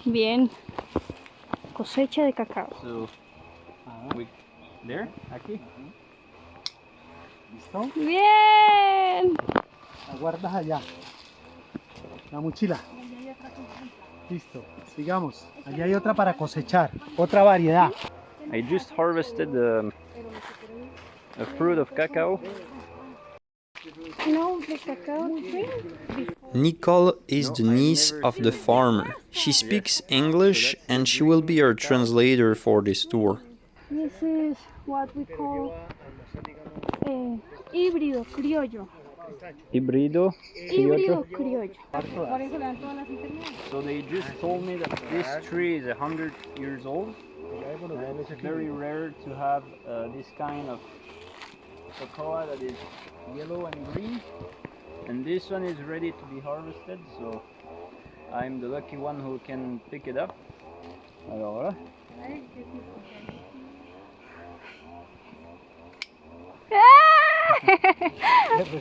Bien. Cosecha de cacao. So, there, aquí. ¿Listo? Bien. La guardas allá. La mochila. Listo, sigamos. Allí hay otra para cosechar, otra variedad. I just harvested a fruit of cacao. No, the cacao tree. Nicole is the niece of the farmer. She speaks English and she will be our translator for this tour. This is what we call híbrido criollo. Híbrido. Híbrido criollo. So they just told me that this tree is 100 years old. It's very rare to have this kind of cocoa that is yellow and green. And this one is ready to be harvested, so I'm the lucky one who can pick it up. Alors voilà.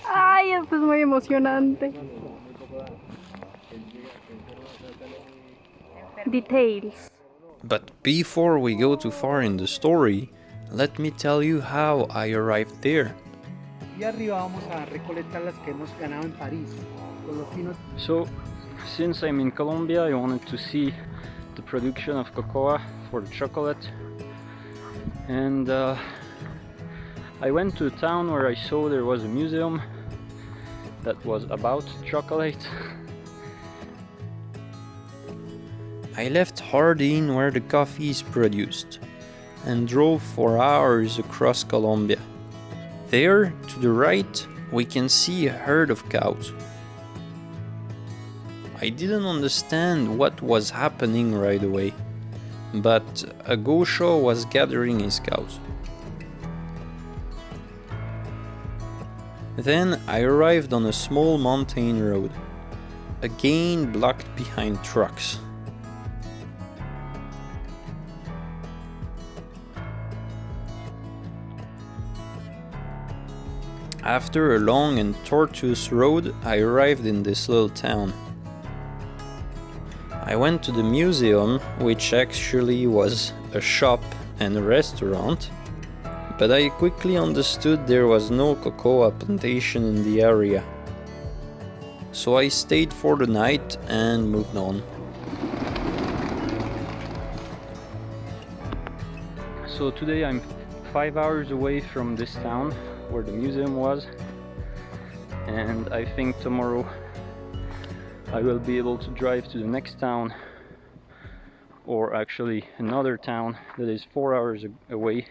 Ay, esto es muy emocionante. Details. But before we go too far in the story, let me tell you how I arrived there. Y arriba vamos a recolectar las que hemos ganado en París. Con los finos. So, since I'm in Colombia, I wanted to see the production of cocoa for the chocolate. And I went to a town where I saw there was a museum that was about chocolate. I left Hardin where the coffee is produced and drove for hours across Colombia. There, to the right, we can see a herd of cows. I didn't understand what was happening right away, but a Gaucho was gathering his cows. Then I arrived on a small mountain road, again blocked behind trucks. After a long and tortuous road, I arrived in this little town. I went to the museum, which actually was a shop and a restaurant, but I quickly understood there was no cocoa plantation in the area. So I stayed for the night and moved on. So today I'm 5 hours away from this town where the museum was, and I think tomorrow I will be able to drive to the next town, or actually another town that is 4 hours away,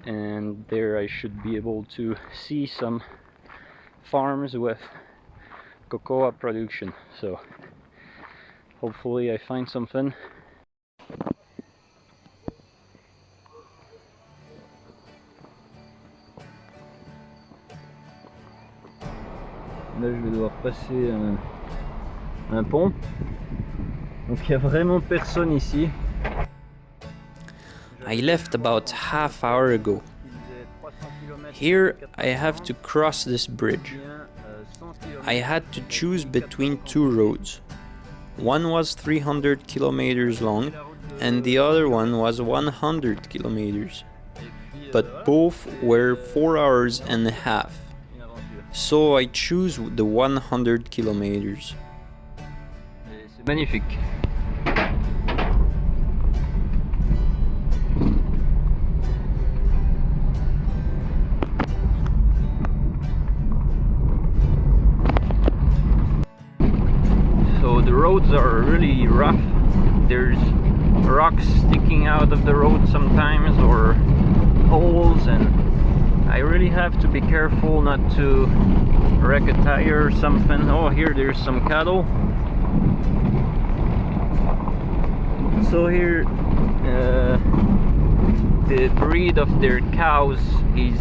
and there I should be able to see some farms with cocoa production. So hopefully I find something. Là je vais devoir passer un pont, donc il n'y a vraiment personne ici. I left about half hour ago. Here I have to cross this bridge. I had to choose between two roads. One was 300 kilometers long and the other one was 100 kilometers. But both were 4 hours and a half. So I choose the 100 kilometers. C'est magnifique. So the roads are really rough. There's rocks sticking out of the road sometimes, or holes, and I really have to be careful not to wreck a tire or something. Oh, here there's some cattle. So here the breed of their cows is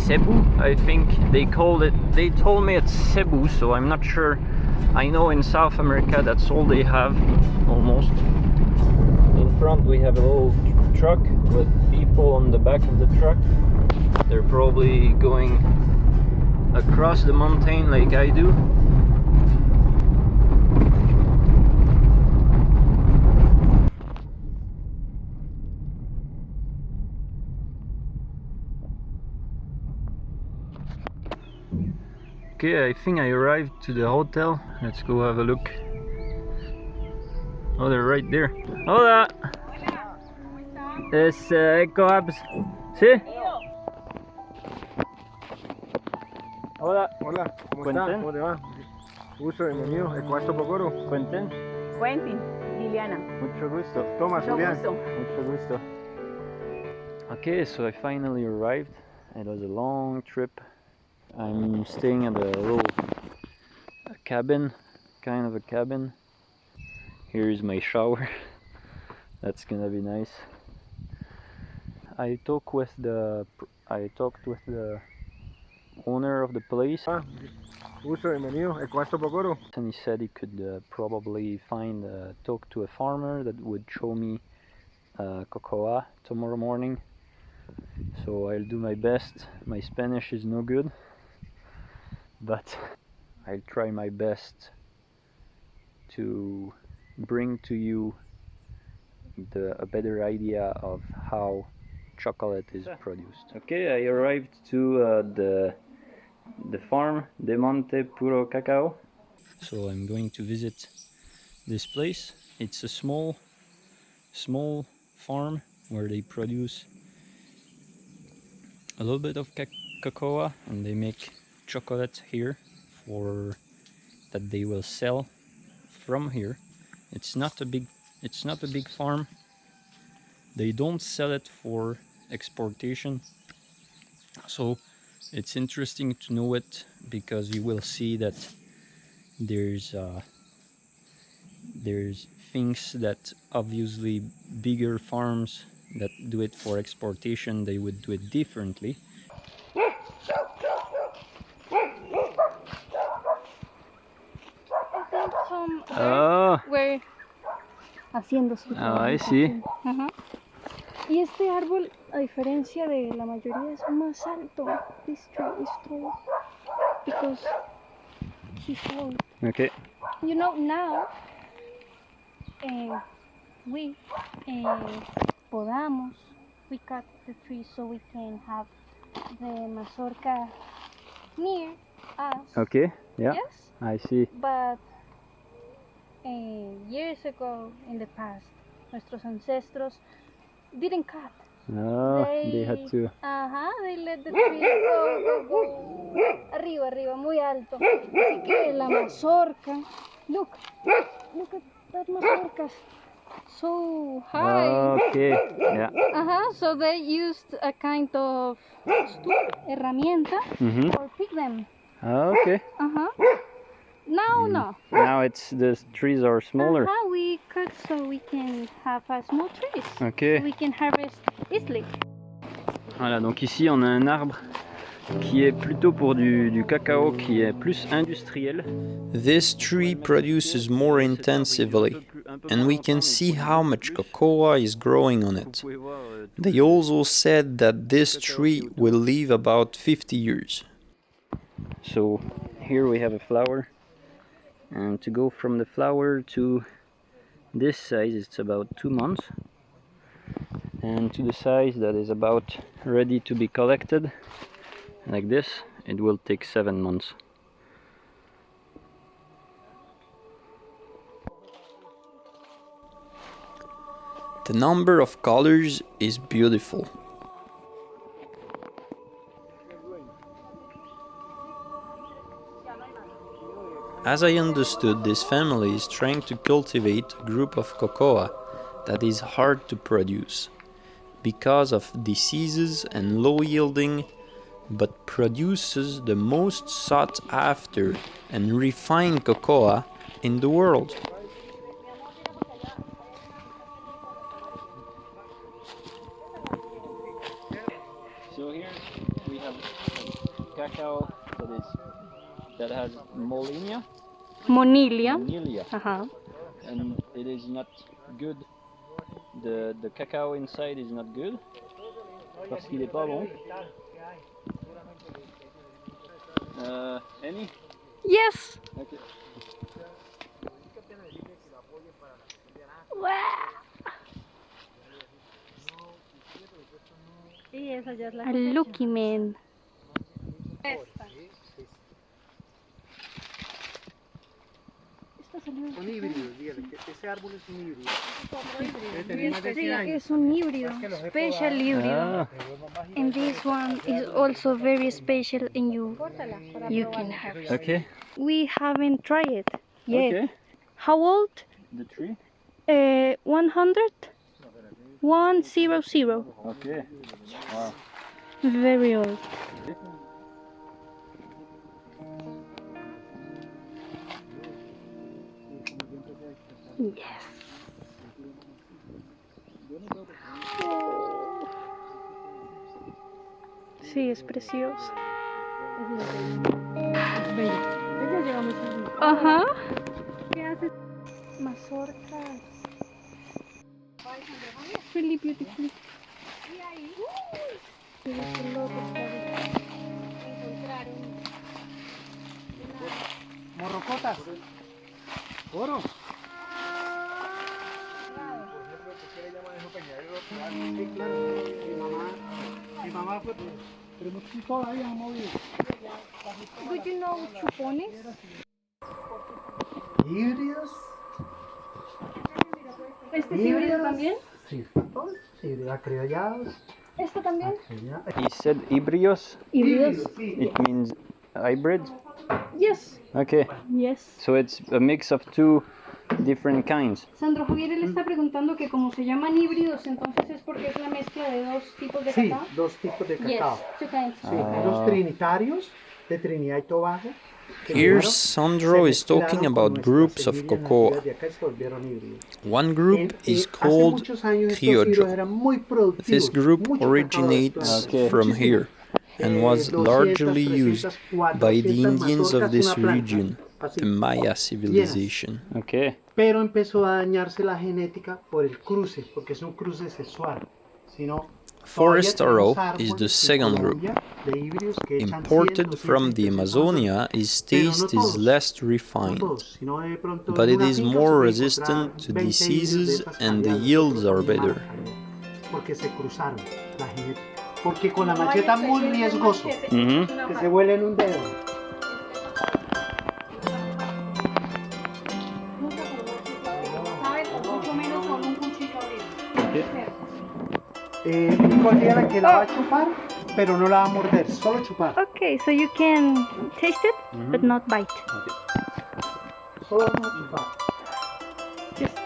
Cebu, I think they called it. They told me it's Cebu, so I'm not sure. I know in South America that's all they have, almost. In front we have a little truck with people on the back of the truck. They're probably going across the mountain like I do. Okay, I think I arrived to the hotel. Let's go have a look. Oh, they're right there. Hola. Es EcoApps. ¿Sí? Hola. Hola, ¿cómo Cuenten. está? ¿Cómo te va? Gusto, bienvenido. ¿Ecuasto Pocoro? Quentin. Quentin, Liliana. Mucho gusto. Toma, Julián. Mucho gusto. Okay, so I finally arrived. It was a long trip. I'm staying at a little cabin, kind of a cabin. Here's my shower. That's gonna be nice. I talked with the owner of the place, Gusto, bienvenido. Ecuasto Pocoro. and he said he could probably talk to a farmer that would show me cocoa tomorrow morning. So I'll do my best. My Spanish is no good, but I'll try my best to bring to you a better idea of how chocolate is produced. Okay, I arrived to the farm de Monte Puro Cacao. So I'm going to visit this place. It's a small farm where they produce a little bit of cocoa, and they make chocolate here that they will sell from here. It's not a big farm. They don't sell it for exportation, so it's interesting to know it, because you will see that there's things that obviously bigger farms that do it for exportation, they would do it differently. Oh, We're haciendo su I see. Ajá. Y este árbol, a diferencia de la mayoría, es más alto. This tree is tall because he's tall. Okay. You know, now we podamos, we cut the tree so we can have the mazorca near us. Okay. Yeah. Yes, I see. but years ago in the past, nuestros ancestros didn't cut. Oh, they had to. They let the tree go. Arriba, muy alto. Así que la mazorca, look at that mazorca, so high. Okay. Yeah. So they used a kind of herramienta Mhm. for pick them. Okay. Now no. Now the trees are smaller. We cut so we can have small trees. Okay. So we can harvest easily. Voilà, donc ici on a un arbre qui est plutôt pour du cacao, qui est plus industriel. This tree produces more intensively, and we can see how much cocoa is growing on it. They also said that this tree will live about 50 years. So here we have a flower, and to go from the flower to this size it's about 2 months, and to the size that is about ready to be collected like this, it will take 7 months. The number of colors is beautiful. As I understood, this family is trying to cultivate a group of cocoa that is hard to produce because of diseases and low yielding, but produces the most sought after and refined cocoa in the world. So here we have cacao that has Molinia, Monilia. and it is not good. The cacao inside is not good parce qu'il est pas bon. Any? Yes. Okay. A lucky man. salió. Son híbridos, dígale que ese árbol es un híbrido. Debe tener más de Sí, 100 años. es un híbrido, special híbrido. Ah, And this one is also very special and you can have it. okay. We haven't tried it yet. Okay. How old? The tree? 100? 100. Okay. Wow. Very old. Yes. Oh. Sí, es precioso. Ajá. ¿Qué haces? Mazorcas. Really beautiful. Morrocotas. Oro. Sí, claro. Mi mamá fue, pero no sé, todavía no movido. Do you know chupones? ¿Híbridos? ¿Este es híbrido también? Sí, todos híbridos, acriollados. ¿Esto también? He said híbridos. Híbridos. Sí. It means hybrid. Yes. Okay. Yes. So it's a mix of two different kinds. Sandro Javier le está preguntando que como se llaman híbridos, entonces es porque es la mezcla de dos tipos de Sí, cacao. dos tipos de Yes, cacao. two kinds. Sí, los trinitarios de Trinidad y Tobago. que Here primero Sandro se is talking mezclaron con about nuestras groups of semillas cocoa. nativas de acá y se volvieron híbridos. One group is Hace called muchos años estos híbridos Criollo. eran muy productivos, This group mucho cacao originates desplazado, from muchísimo. here and was 200, largely 300, used by the 400 Indians of mazorcas, this una planta, region, así. the Maya civilization. Okay. Pero empezó a dañarse la genética por el cruce, porque es un cruce sexual. Sino, Forest todavía tenemos Aro is the árboles en second group. Colombia de híbridos que echan 100, Imported 200, from the 300 Amazonia, its Pero no taste is todos, less no refined, todos, sino de pronto but en it una is finca more se puede resistant encontrar to 20 híbridos de diseases esas and the calidades, yields otros are con mala better. calidad, porque se cruzaron la genética. Porque con la macheta es muy riesgoso, Mm-hmm. que se vuelen un dedo. Sabe con mucho menos con un cuchillo abrir. Nicole dígale que la va a chupar, pero no la va a morder, solo chupar. Okay, so you can taste it, but not bite. Solo vamos a chupar. Just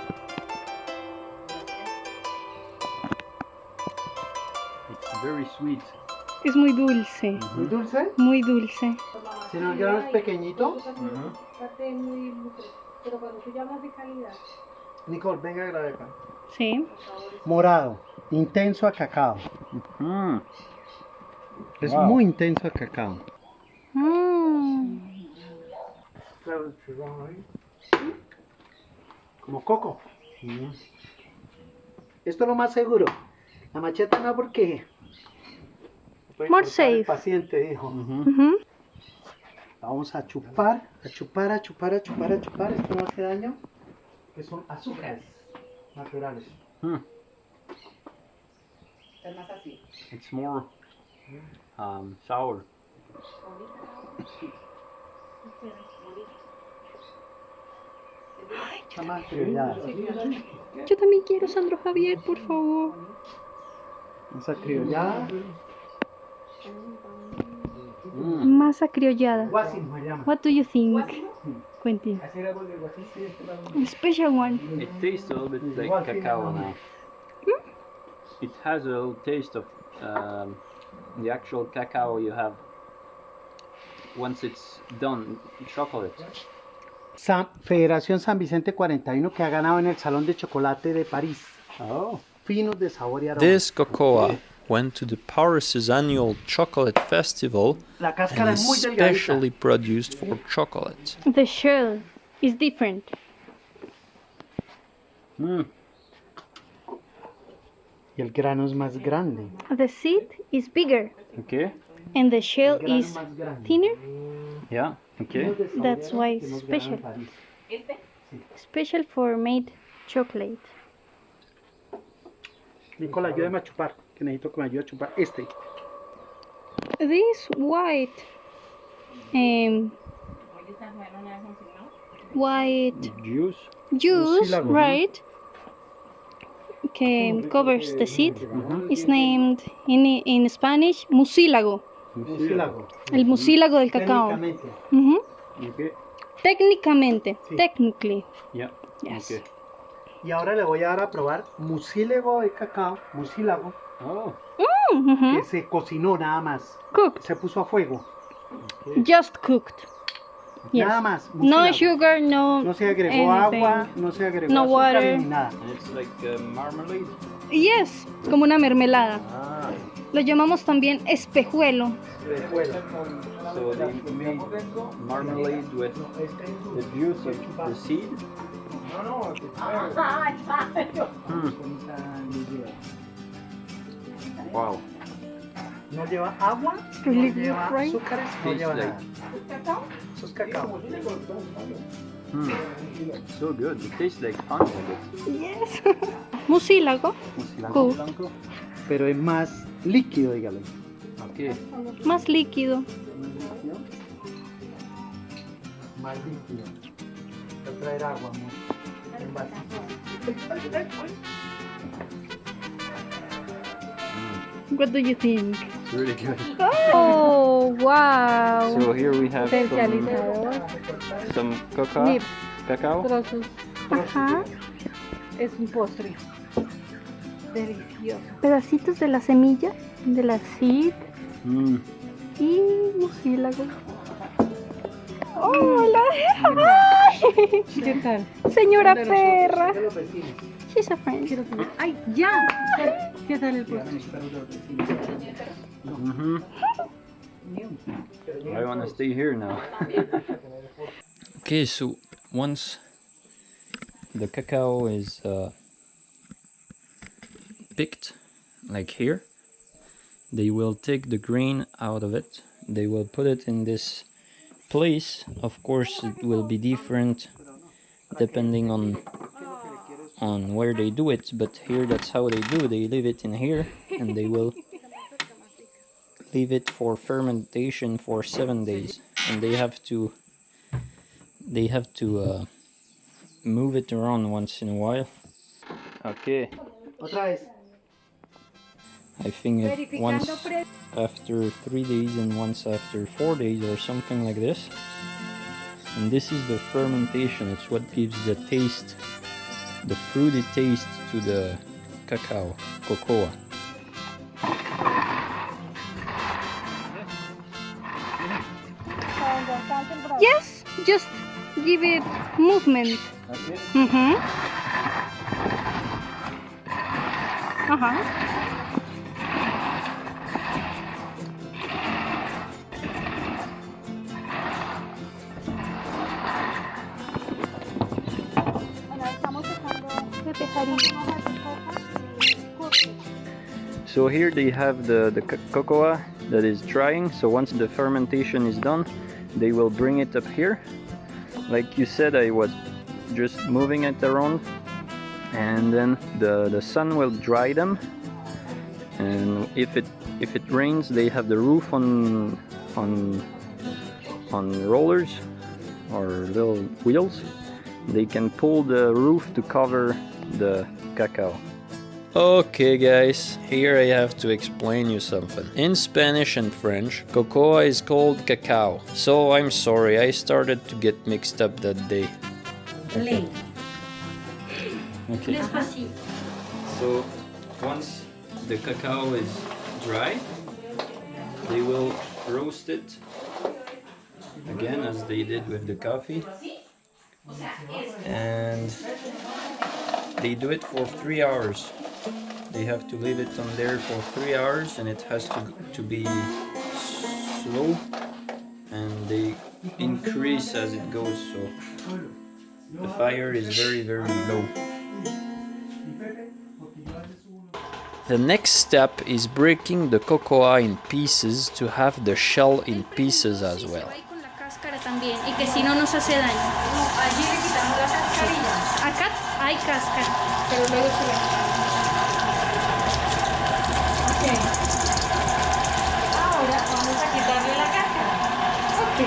It's very sweet. es muy dulce, ¿Muy dulce? muy dulce. Si no, el grano es pequeñito. Pero cuando tú llamas de calidad. Nicole, venga a grabar acá. Sí. Morado, intenso a cacao. Mm. Es Wow. muy intenso a cacao. Mm. Como coco. Esto es lo más seguro. La macheta no, porque puede More cortar el safe. paciente dijo. Ujú. Vamos a chupar, a chupar, a chupar, a chupar, a chupar. Esto no hace daño. Que son azúcares naturales. Hmm. It's more sour. Está más criollada. Yo también quiero, Sandro Javier, por favor. Esa criollada. Masa criollada. Guasimo se llama. What do you think, Quentin? A special one. It tastes a little bit like cacao now. It has a little taste of the actual cacao you have once it's done, chocolate. Federación San Vicente 41 que ha ganado en el Salón de Chocolate de París. Oh. Finos de sabor y aroma. This cocoa went to the Paris' annual chocolate festival La cáscara and es is muy delgadita. specially produced for chocolate. The shell is different. Mm. Y el grano es más grande. The seed is bigger Okay. and the shell El grano is es más grande. thinner. Yeah. Okay. Finos de sabor y That's aroma why que it's hemos ganado en special. París. Special for made chocolate. Nicola, ayúdame a chupar, que necesito que me ayude a chupar este. This white white Juice. juice, Mucílago, ¿no? right? Okay, covers the seed. It's named in Spanish mucílago. Mucílago. El mucílago del cacao. Técnicamente. Ujú. Okay. Técnicamente, Sí. technically. Yeah. Yes. Okay. Y ahora le voy a dar a probar mucílago de cacao, mucílago, Oh. Mhm. que se cocinó nada más. Cooked, Se puso a fuego. just cooked. Yes. Nada más. No mucílago. sugar, no. No se agregó anything. agua, no se agregó No azúcar water. ni nada. And it's like marmalade. Yes, como una mermelada. Ah. Lo llamamos también espejuelo. De fuego. So they made marmalade with the juice of the seed. Wow. No lleva agua, Really no lleva good, right? azúcares, no Tastes lleva like- nada. Eso es cacao. So good. It tastes like honey. Yes. Mucílago, Mucílago Cool. blanco. Pero es más líquido, dígale. Okay. más líquido. Más líquido. Voy a traer agua, amor. En vasito. What do you think? It's really good. Oh, wow. So here we have some cocoa, Nibs. cacao. Trozos. Ajá. Es un postre. Delicioso. Pedacitos de la semilla, de la seed Mm. y mucílago. ¡Hola! ¡Ay! ¿Qué tal? Señora perra. De los vecinos. She's a friend. ¡Ay, ya! ¿Qué tal el postre? Mhm. I want to stay here now. Okay, so once the cacao is picked, like here, they will take the grain out of it. They will put it in this place. Of course, it will be different depending on where they do it, but here that's how they do. They leave it in here, and they will leave it for fermentation for 7 days, and they have to move it around once in a while. Okay. Otra vez. I think once after 3 days and once after 4 days or something like this. And this is the fermentation. It's what gives the taste, the fruity taste to the cacao, cocoa. Yes, just give it movement. Mhm. Ajá. So here they have the cocoa that is drying. So once the fermentation is done, they will bring it up here. Like you said, I was just moving it around, and then the sun will dry them. And if it rains, they have the roof on rollers or little wheels. They can pull the roof to cover the cacao. Okay guys, here I have to explain you something. In Spanish and French, cocoa is called cacao. So I'm sorry, I started to get mixed up that day. Okay. So once the cacao is dry, they will roast it again as they did with the coffee. And they do it for 3 hours. They have to leave it on there for 3 hours, and it has to be slow, and they increase as it goes, so the fire is very low. The next step is breaking the cocoa in pieces to have the shell in pieces as well. Con la cáscara también, y que si no nos hace daño. Allí le quitamos la cascarilla, Acá hay cáscara, pero luego se le... ok. Ahora vamos a quitarle la cáscara. Ok.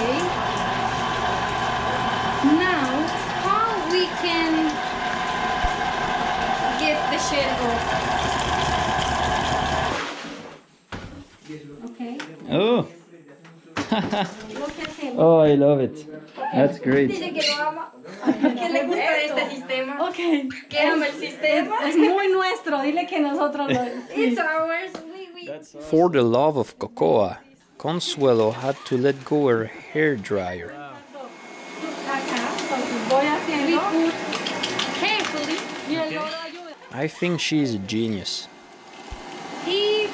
Oh, I love it. That's great. Dice que lo ama. ¿Qué le gusta de este sistema? Ok. Que ama el sistema. Es muy nuestro, dile que nosotros lo... It's ours. For the love of cocoa, Consuelo had to let go her hair dryer. Acá, entonces voy haciendo... Carefully. Y el oro ayuda. I think she is a genius. He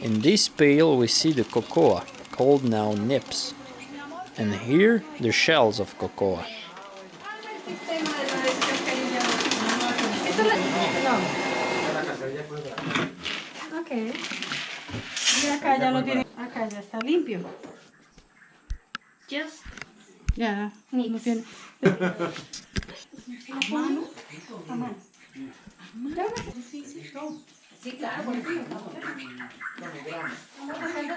In this pail we see the cocoa, called now nips. And here the shells of cocoa. Ok. Y acá ya lo tiene. Acá ya está limpio. just Ya. No tiene. sí, claro, por eso.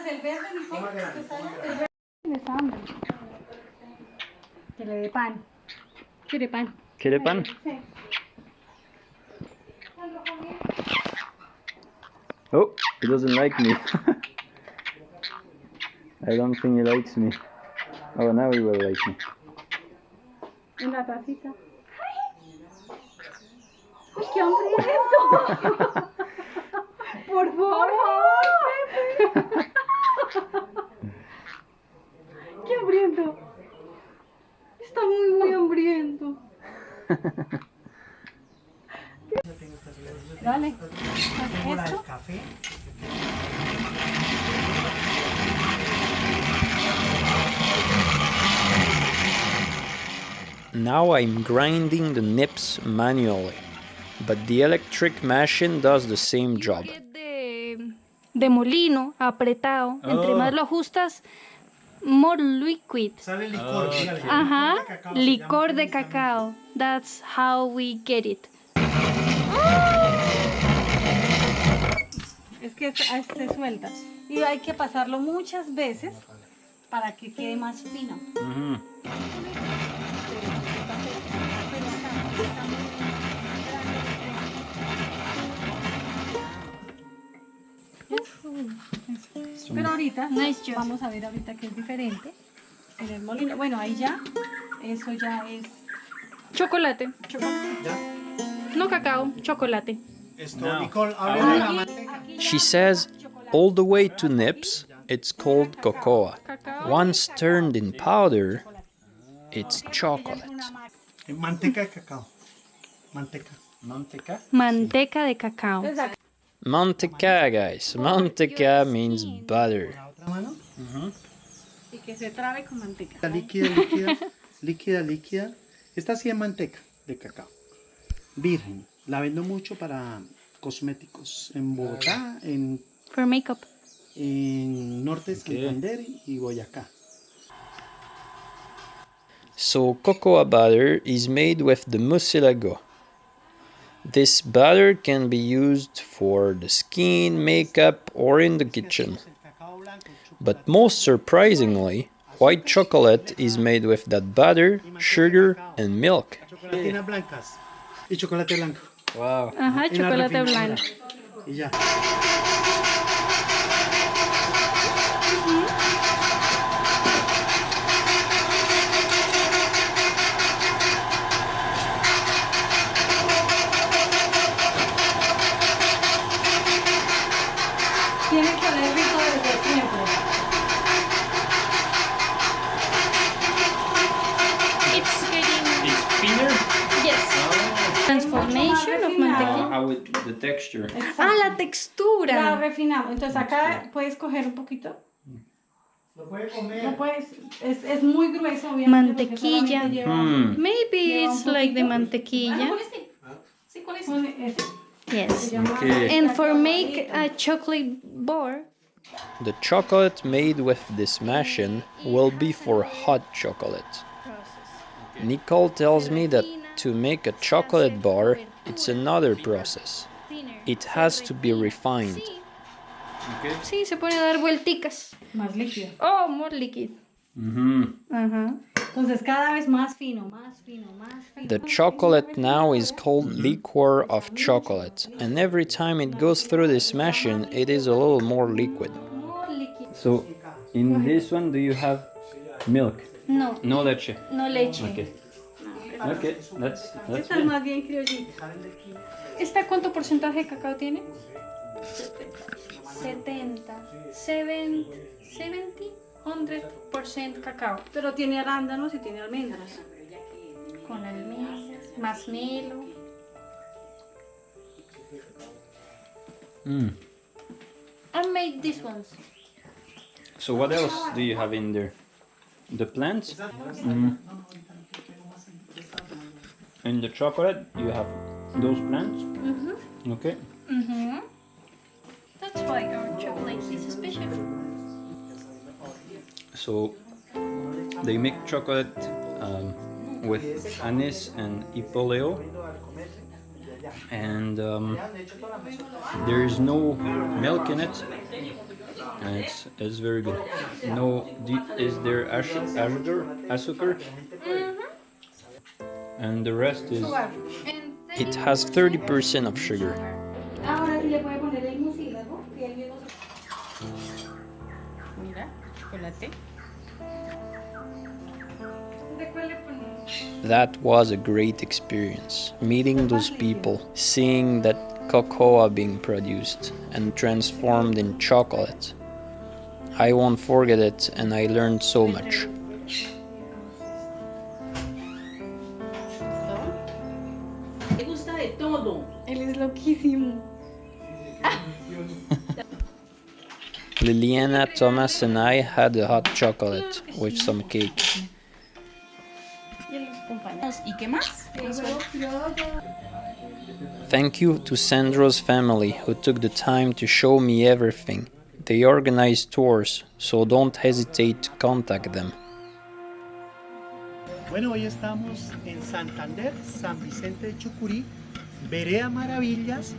El verde, Tienes hambre. Que le dé pan. Quiere pan. ¿Quiere pan? Sí. Oh, he doesn't like me. I don't think he likes me. Oh, now he will like me. En la tacita. ¡Uy, qué hambriento! Por favor, Pepe. ¡Qué hambriento! Está muy hambriento. Dale. Bola Esto. de café. Now I'm grinding the nips manually, but the electric machine does the same job. De molino, apretado. Entre más lo ajustas, more liquid. Sale licor, dígale. Ajá, Licor de cacao se licor llama de químicamente. cacao. That's how we get it. Es que se suelta. Y hay que pasarlo muchas veces para que quede más fino. Pero ahorita, Nice job. vamos a ver ahorita que es diferente. En el molino. Bueno, ahí ya, eso ya es Chocolate. ¿Ya? No cacao, chocolate. Esto, Nicole, háblale de la manteca. She says, all the way to nips, it's called cocoa. Once turned in powder, it's chocolate. Manteca de cacao. Manteca. Manteca? Manteca de cacao. Manteca, guys. Manteca means butter. La otra mano. Y que se trabe con manteca. La líquida. Esta sí es manteca de cacao. Virgen. La vendo mucho para cosméticos. En Bogotá, en For makeup. Norte de Santander y Boyacá. So cocoa butter is made with the mucílago. This butter can be used for the skin, makeup, or in the kitchen. But most surprisingly, white chocolate is made with that butter, sugar, and milk. Chocolatinas blancas y chocolate blanco. Wow. Ajá, En la chocolate refinadora. blanco. Y ya. Tiene que oler rico desde siempre. It's getting... It's thinner? Yes. Transformation of mantequilla. How with the texture? Ah, la La textura. refinamos. Entonces acá puedes coger un poquito. Lo puede comer. No puedes, es muy grueso, obviamente. porque Mantequilla. solamente lleva- Maybe it's like the mantequilla. con este. Yes. Okay. And for make a chocolate bar, The chocolate made with this machine will be for hot chocolate. Nicole tells me that to make a chocolate bar, it's another process. It has to be refined. Okay. sí, se pone a dar vuelticas. Más líquido. Oh, more liquid. Mm-hmm. Ajá. Entonces cada vez más fino, más fino, más fino. The chocolate now is called liquor of chocolate, and every time it goes through this machine, it is a little more liquid. More liquid. So, in this one, do you have milk? No, No leche. no leche. Okay. Okay, that's Esta es good. más bien criollita. ¿Esta cuánto porcentaje de cacao tiene? 70. 70, 100% cacao. Pero tiene arándanos y tiene almendras. Con almendras, más melo. I made these ones. So what else do you have in there? The plants? And the chocolate, you have those plants? Okay. That's why our chocolate is special. So they make chocolate with anise and hipoleo, and there is no milk in it, and it's very good. No, is there azúcar? And the rest is It has 30% of sugar. Ahora sí le puede poner el mucílago y el mismo. Mira, chocolate. ¿De cuál le ponemos? That was a great experience, meeting those people, seeing that cocoa being produced and transformed in chocolate. I won't forget it, and I learned so much. Le gusta de todo. Él es loquísimo. Liliana, Thomas, and I had a hot chocolate with some cake. Y los compañeros. ¿Y qué más? Thank you to Sandro's family who took the time to show me everything. They organize tours, so don't hesitate to contact them. Bueno, hoy estamos en Santander, San Vicente de Chucurí, Vereda Maravillas,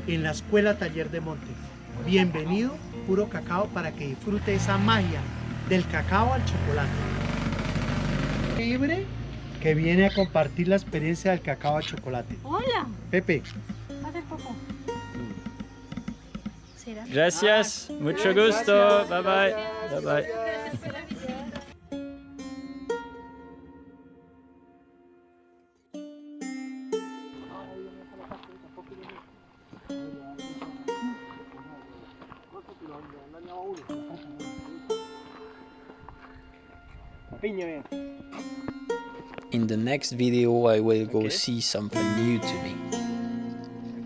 en la Escuela Taller de Monte. Bienvenido, Puro Cacao, para que disfrute esa magia del cacao al chocolate. Libre que viene a compartir la experiencia del cacao al chocolate. Hola. Pepe. Hace poco. ¿Será? Gracias, mucho gusto, bye bye, bye bye. In the next video I will go see something new to me,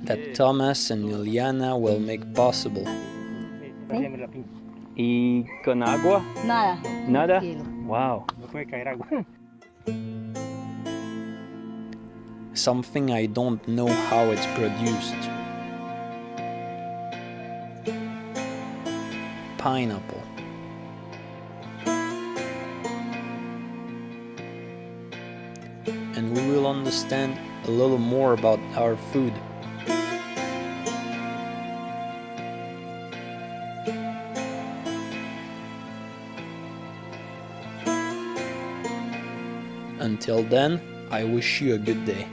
that Thomas and Liliana will make possible. ¿Y con agua? Nada. Nada? Cielo. Wow. Something I don't know how it's produced. Pineapple. And we will understand a little more about our food. Until then, I wish you a good day.